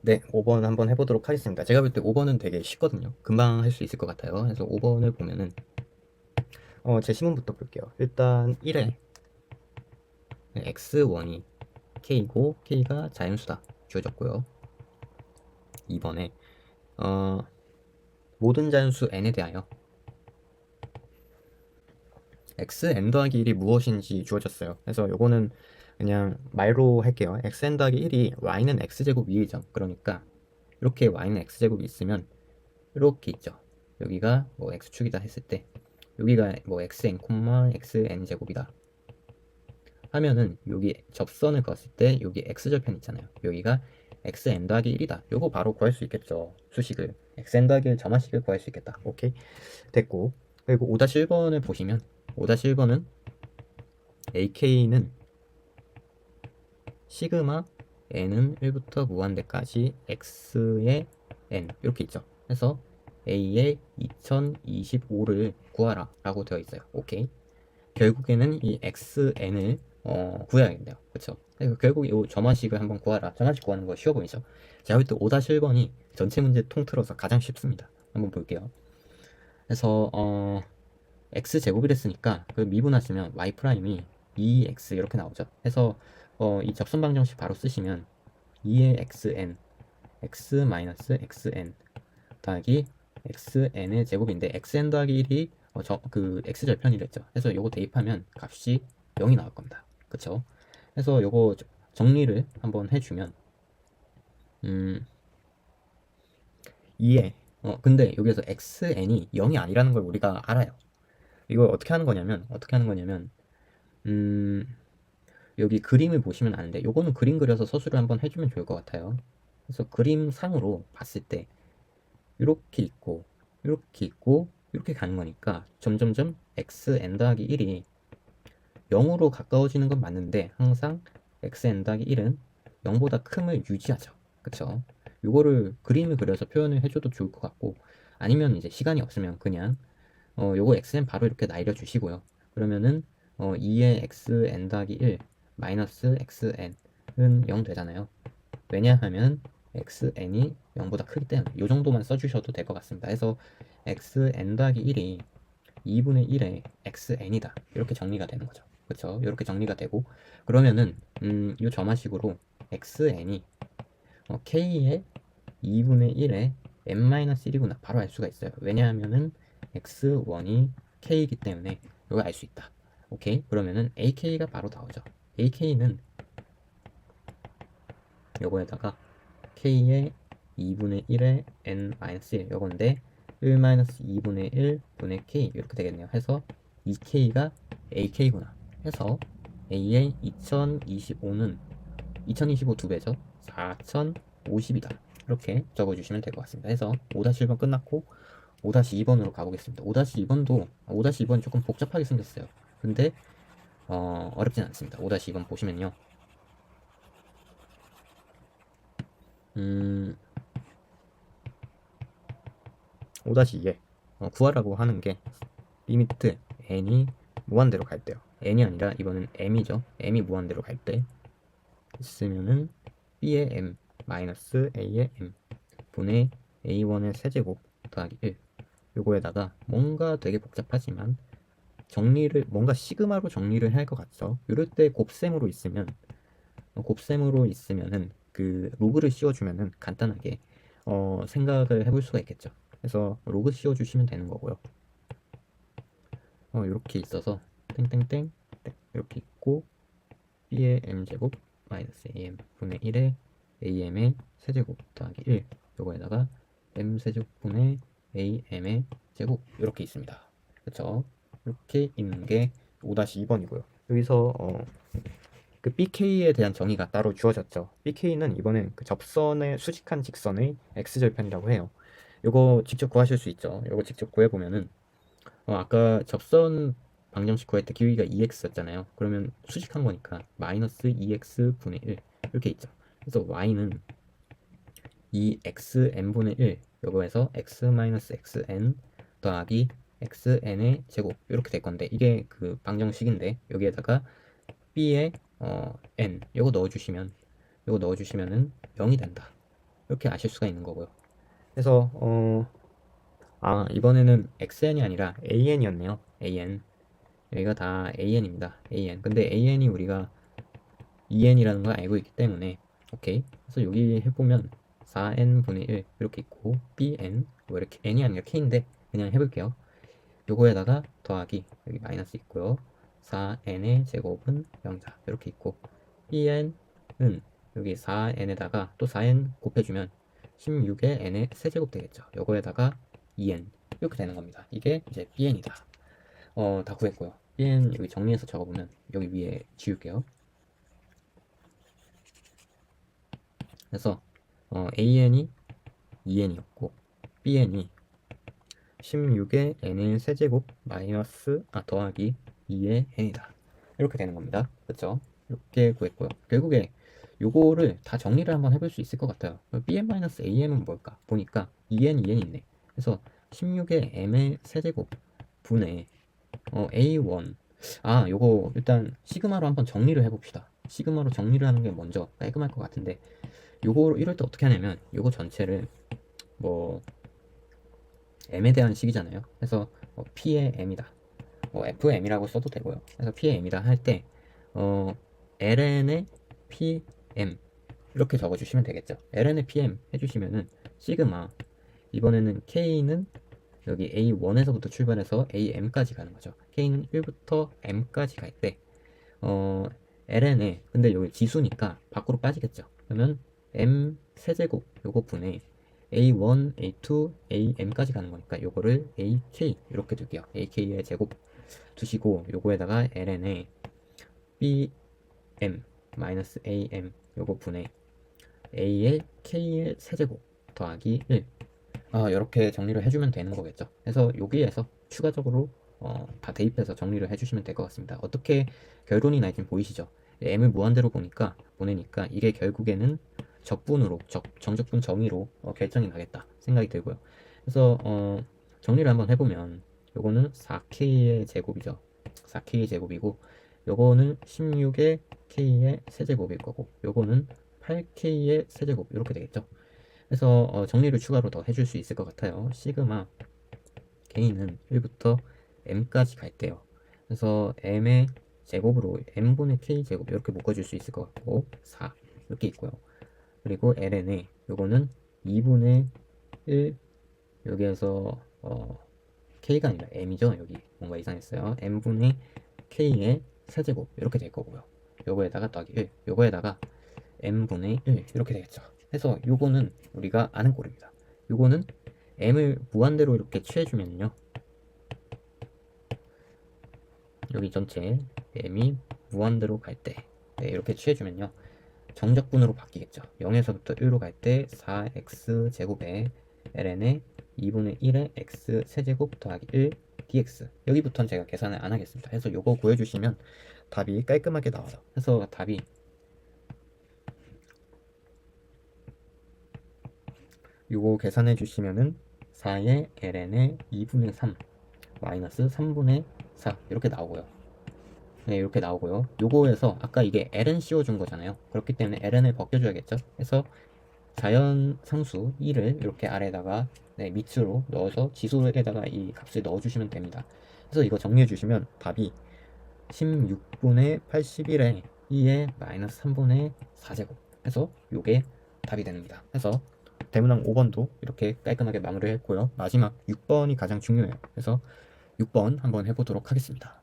네, 5번 한번 해보도록 하겠습니다. 제가 볼 때 5번은 되게 쉽거든요. 금방 할 수 있을 것 같아요. 그래서 5번을 보면은 제 시문부터 볼게요. 일단 1에 x1이 k고 k가 자연수다 주어졌고요. 2번에 모든 자연수 n에 대하여 xn 더하기 1이 무엇인지 주어졌어요. 그래서 요거는 그냥 말로 할게요. xn 더하기 1이 y는 x제곱 위이죠. 그러니까 이렇게 y는 x제곱이 있으면 이렇게 있죠. 여기가 뭐 x축이다 했을 때 여기가 뭐 xn, xn 제곱이다 하면은 여기 접선을 그었을 때 여기 x절편 있잖아요. 여기가 xn 더하기 1이다. 요거 바로 구할 수 있겠죠. 수식을 xn 더하기 1 점화식을 구할 수 있겠다. 오케이, 됐고. 그리고 5-1번을 보시면 5-1번은 ak는 시그마 n은 1부터 무한대까지 x의 n 이렇게 있죠. 그래서 a의 2025를 구하라 라고 되어 있어요. 오케이, 결국에는 이 xn을 구해야겠네요. 그쵸? 그래서 결국 이 점화식을 한번 구하라. 점화식 구하는 거 쉬워 보이죠? 제가 볼 때 5-1번이 전체 문제 통틀어서 가장 쉽습니다. 한번 볼게요. 그래서 x제곱이랬으니까 그 미분하시면 y 프라임이 2x 이렇게 나오죠. 해서 이 접선 방정식 바로 쓰시면 2의 xn x 마이너스 xn 더하기 xn의 제곱인데 xn 더하기 1이 그 x절편이랬죠. 그래서 요거 대입하면 값이 0이 나올 겁니다. 그쵸? 그래서 요거 정리를 한번 해주면 2에 근데 여기서 xn이 0이 아니라는 걸 우리가 알아요. 이걸 어떻게 하는 거냐면 여기 그림을 보시면 아는데 요거는 그림 그려서 서술을 한번 해주면 좋을 것 같아요. 그래서 그림상으로 봤을 때 이렇게 있고 이렇게 있고 이렇게 가는 거니까 점점점 xn 더하기 1이 0으로 가까워지는 건 맞는데 항상 xn 더하기 1은 0보다 큼을 유지하죠. 그쵸? 요거를 그림을 그려서 표현을 해줘도 좋을 것 같고, 아니면 이제 시간이 없으면 그냥 요거 xn 바로 이렇게 날려주시고요. 그러면은 2의 xn 더하기 1 마이너스 xn은 0 되잖아요. 왜냐하면 xn이 0보다 크기 때문에 이 정도만 써주셔도 될 것 같습니다. 해서 xn 더하기 1이 2분의 1의 xn이다. 이렇게 정리가 되는 거죠. 그렇죠? 이렇게 정리가 되고, 그러면은 이 점화식으로 xn이 k의 2분의 1의 n-1이구나 바로 알 수가 있어요. 왜냐하면은 x1이 k이기 때문에 이걸 알 수 있다. 오케이? 그러면은 ak가 바로 나오죠. ak는 요거에다가 k의 2분의 1의 n-1 요건데 1-2분의 1 분의 k 이렇게 되겠네요. 해서 2k가 ak구나 해서 a의 2025는 2025 2배죠. 4050이다. 이렇게 적어주시면 될 것 같습니다. 해서 5-1번 끝났고 5-2번으로 가보겠습니다. 5-2번도 5-2번 조금 복잡하게 생겼어요. 근데 어렵진 않습니다. 5-2번 보시면요. 5-2에 구하라고 하는 게 리미트 n이 무한대로 갈 때요. n이 아니라 이번엔 m이죠. m이 무한대로 갈 때 있으면은 b의 m 마이너스 a의 m 분의 a1의 세제곱 더하기 1 요거에다가 뭔가 되게 복잡하지만 정리를 뭔가 시그마로 정리를 할 것 같죠. 이럴 때 곱셈으로 있으면은 그 로그를 씌워주면은 간단하게 생각을 해볼 수가 있겠죠. 그래서 로그 씌워주시면 되는 거고요. 이렇게 있어서 땡땡땡 이렇게 있고 b의 m제곱 마이너스 am 분의 1의 am의 세제곱 더하기 1 요거에다가 m세제곱 분의 am의 제곱 이렇게 있습니다. 그쵸? 이렇게 있는 게 5-2번이고요. 여기서 그 BK에 대한 정의가 따로 주어졌죠. BK는 이번엔 그 접선의 수직한 직선의 x절편이라고 해요. 요거 직접 구하실 수 있죠. 요거 직접 구해보면은 아까 접선 방정식 구할 때 기울기가 2x였잖아요. 그러면 수직한 거니까 마이너스 2x 분의 1 이렇게 있죠. 그래서 y는 2xn분의 1 요거에서 x 마이너스 xn 더하기 xn의 제곱 이렇게 될 건데, 이게 그 방정식인데 여기에다가 b의 n 요거 넣어주시면은 0이 된다. 이렇게 아실 수가 있는 거고요. 그래서 이번에는 xn이 아니라 an이었네요. an. 여기가 다 an입니다. an. 근데 an이 우리가 2n이라는 걸 알고 있기 때문에 오케이. 그래서 여기 해보면 4n분의 1 이렇게 있고 bn 뭐 이렇게 n이 아니라 k인데 그냥 해볼게요. 요거에다가 더하기 여기 마이너스 있고요. 4n의 제곱은 0이다 이렇게 있고 bn은 여기 4n에다가 또 4n 곱해주면 16의 n의 세제곱 되겠죠. 요거에다가 2n 이렇게 되는 겁니다. 이게 이제 bn이다. 다 구했고요. bn 여기 정리해서 적어보면 여기 위에 지울게요. 그래서 an이 2n이었고 bn이 16의 n의 세제곱 마이너스 더하기 2의 n이다. 이렇게 되는 겁니다. 그렇죠? 이렇게 구했고요. 결국에 요거를 다 정리를 한번 해볼 수 있을 것 같아요. bn-am은 뭘까? 보니까 2n, 2n 있네. 그래서 16의 m의 세제곱 분의 a1 요거 일단 시그마로 한번 정리를 해봅시다. 시그마로 정리를 하는 게 먼저 깔끔할 것 같은데 요거 이럴 때 어떻게 하냐면 요거 전체를 뭐 m에 대한 식이잖아요. 그래서 p의 m이다. fm이라고 써도 되고요. 그래서 p의 m이다 할 때 ln의 pm 이렇게 적어주시면 되겠죠. ln의 pm 해주시면은 시그마 이번에는 k는 여기 a1에서부터 출발해서 am까지 가는 거죠. k는 1부터 m까지 갈 때 ln에 근데 여기 지수니까 밖으로 빠지겠죠. 그러면 m 세제곱 요거 분의 a1, a2, am까지 가는 거니까 요거를 ak 이렇게 둘게요. ak의 제곱 두시고 요거에다가 ln에 bm 마이너스 am 요거 분의 a의 k의 세제곱 더하기 1 이렇게 정리를 해주면 되는 거겠죠. 그래서 여기에서 추가적으로 다 대입해서 정리를 해주시면 될 것 같습니다. 어떻게 결론이 날지 보이시죠? m을 무한대로 보내니까 이게 결국에는 적분으로 정적분 정의로 결정이 나겠다 생각이 들고요. 그래서 정리를 한번 해보면 요거는 4k의 제곱이죠. 4k의 제곱이고 요거는 16의 k의 세제곱일 거고 요거는 8k의 세제곱 이렇게 되겠죠. 그래서 정리를 추가로 더 해줄 수 있을 것 같아요. 시그마 k는 1부터 m까지 갈 때요. 그래서 m의 제곱으로 m분의 k 제곱 이렇게 묶어줄 수 있을 것 같고 4 이렇게 있고요. 그리고 ln에 요거는 2분의 1 여기에서 k가 아니라 m이죠. 여기 뭔가 이상했어요. m분의 k의 세제곱 이렇게 될 거고요. 요거에다가 더하기 1 요거에다가 m분의 1 이렇게 되겠죠. 그래서 요거는 우리가 아는 꼴입니다. 요거는 m을 무한대로 이렇게 취해주면요. 여기 전체 m이 무한대로 갈 때 이렇게 취해주면요. 정적분으로 바뀌겠죠. 0에서부터 1로 갈 때 4x 제곱에 ln의 2분의 1의 x 세제곱 더하기 1 dx 여기부터는 제가 계산을 안 하겠습니다. 그래서 요거 구해주시면 답이 깔끔하게 나와요. 그래서 답이 요거 계산해 주시면은 4의 ln의 2분의 3 마이너스 3분의 4 이렇게 나오고요. 네, 이렇게 나오고요. 요거에서 아까 이게 ln 씌워준 거잖아요. 그렇기 때문에 ln을 벗겨줘야겠죠. 그래서 자연 상수 1을 이렇게 아래다가 밑으로 넣어서 지수에다가 이 값을 넣어주시면 됩니다. 그래서 이거 정리해 주시면 답이 16분의 81에 2의 마이너스 3분의 4제곱 해서 요게 답이 됩니다. 그래서 대문항 5번도 이렇게 깔끔하게 마무리를 했고요. 마지막 6번이 가장 중요해요. 그래서 6번 한번 해보도록 하겠습니다.